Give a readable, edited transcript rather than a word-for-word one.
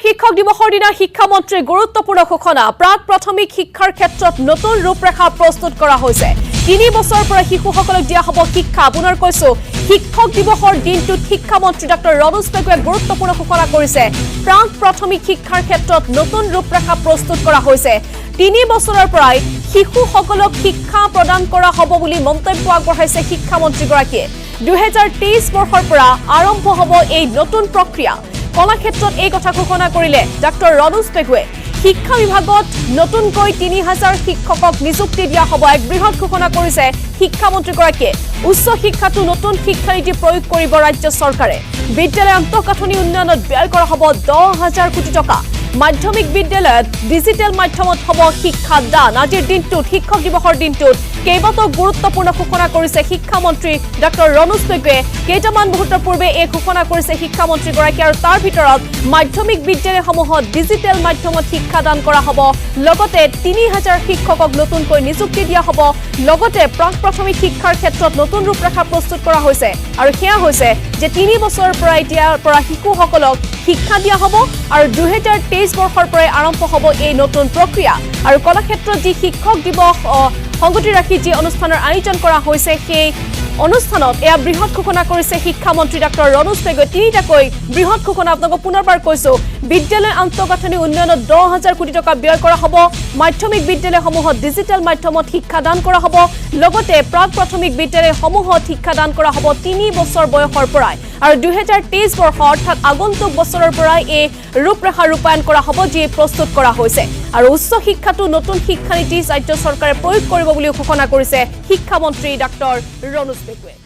শিক্ষক দিৱসৰ দিনা শিক্ষামন্ত্ৰীৰ গুৰুত্বপূৰ্ণ ঘোষণা প্ৰাক প্ৰাথমিক শিক্ষাৰ ক্ষেত্ৰত নতুন ৰূপৰেখা প্ৰস্তুত কৰা হৈছে ৩ বছৰৰ পৰা শিশুসকলক দিয়া হ'ব শিক্ষা পুনৰ কৈছো শিক্ষক দিৱসৰ দিনটোত শিক্ষামন্ত্ৰী ডক্টৰ ৰনোজ পেগুৱে গুৰুত্বপূৰ্ণ ঘোষণা কৰিছে প্ৰাক প্ৰাথমিক শিক্ষাৰ ক্ষেত্ৰত নতুন ৰূপৰেখা প্ৰস্তুত কৰা হৈছে ৩ বছৰৰ পৰাই শিশুসকলক শিক্ষা প্ৰদান কৰা হ'ব বুলি মন্তব্য আগবঢ়াইছে শিক্ষামন্ত্ৰীগৰাকীয়ে ২০২৩ বৰ্ষৰ পৰা আৰম্ভ হ'ব এই নতুন প্ৰক্ৰিয়া কলাক্ষেত্ৰত এই কথা ঘোষণা কৰিলে ডক্টৰ ৰনোজ পেগুৱে শিক্ষা বিভাগত নতুনকৈ ৩০০০ শিক্ষকক নিযুক্তি দিয়া হ'ব এক বৃহৎ ঘোষণা কৰিছে শিক্ষামন্ত্ৰীগৰাকীয়ে উচ্চ শিক্ষাটো নতুন শিক্ষানীতি প্ৰয়োগ কৰিব ৰাজ্য চৰকাৰে বিদ্যালয় আন্তঃগাঁথনি উন্নয়নত ব্যয় কৰা হ'ব ১০,০০০ কোটি টকা মাধ্যমিক বিদ্যালয়ত ডিজিটেল মাধ্যমত হ'ব শিক্ষা দান আজিৰ দিনটোত শিক্ষক দিৱসৰ দিনটোত কেইবাটাও গুৰুত্বপূৰ্ণ ঘোষণা কৰিছে শিক্ষামন্ত্ৰী ডক্টৰ ৰনোজ পেগুৱে কেইটামান মুহূৰ্তৰ পূৰ্বে এই ঘোষণা কৰিছে শিক্ষামন্ত্ৰীগৰাকী আৰু তাৰ ভিতৰত মাধ্যমিক বিদ্যালয়সমূহত ডিজিটেল মাধ্যমত শিক্ষা দান কৰা হ'ব লগতে ৩০০০ শিক্ষকক নতুনকৈ নিযুক্তি দিয়া হ'ব লগতে প্ৰাক প্ৰাথমিক শিক্ষাৰ ক্ষেত্ৰত নতুন ৰূপৰেখা প্ৰস্তুত কৰা হৈছে আৰু সেয়া হৈছে যে ৩ বছৰৰ পৰা এতিয়াৰ পৰা শিশুসকলক শিক্ষা দিয়া হ'ব আৰু ২০২৩ বৰ্ষৰ পৰাই আৰম্ভ হ'ব এই নতুন প্ৰক্ৰিয়া আৰু কলাক্ষেত্ৰত যি শিক্ষক দিৱস সংগতি ৰাখি যি অনুষ্ঠানৰ আয়োজন কৰা হৈছে সেই অনুষ্ঠানত এয়া বৃহৎ ঘোষণা কৰিছে শিক্ষামন্ত্ৰী ডক্টৰ ৰনোজ পেগুৱে তিনিটাকৈ বৃহৎ ঘোষণা আপোনাক পুনৰবাৰ কৈছো বিদ্যালয় আন্তঃগাঁথনি উন্নয়নত ১০,০০০ কোটি টকা ব্যয় কৰা হ'ব মাধ্যমিক বিদ্যালয়সমূহত ডিজিটেল মাধ্যমত শিক্ষা দান কৰা হ'ব লগতে প্ৰাক প্ৰাথমিক বিদ্যালয়সমূহত শিক্ষা দান কৰা হ'ব ৩ বছৰ বয়সৰ পৰাই আৰু ২০২৩ বৰ্ষ অৰ্থাৎ আগন্তুক বছৰৰ পৰাই এই ৰূপৰেখা ৰূপায়ণ কৰা হ'ব যি প্ৰস্তুত কৰা হৈছে আৰু উচ্চ শিক্ষাটো নতুন শিক্ষানীতি ৰাজ্য চৰকাৰে প্ৰয়োগ কৰিব বুলি ঘোষণা কৰিছে শিক্ষামন্ত্ৰী ডক্টৰ ৰনোজ পেগুৱে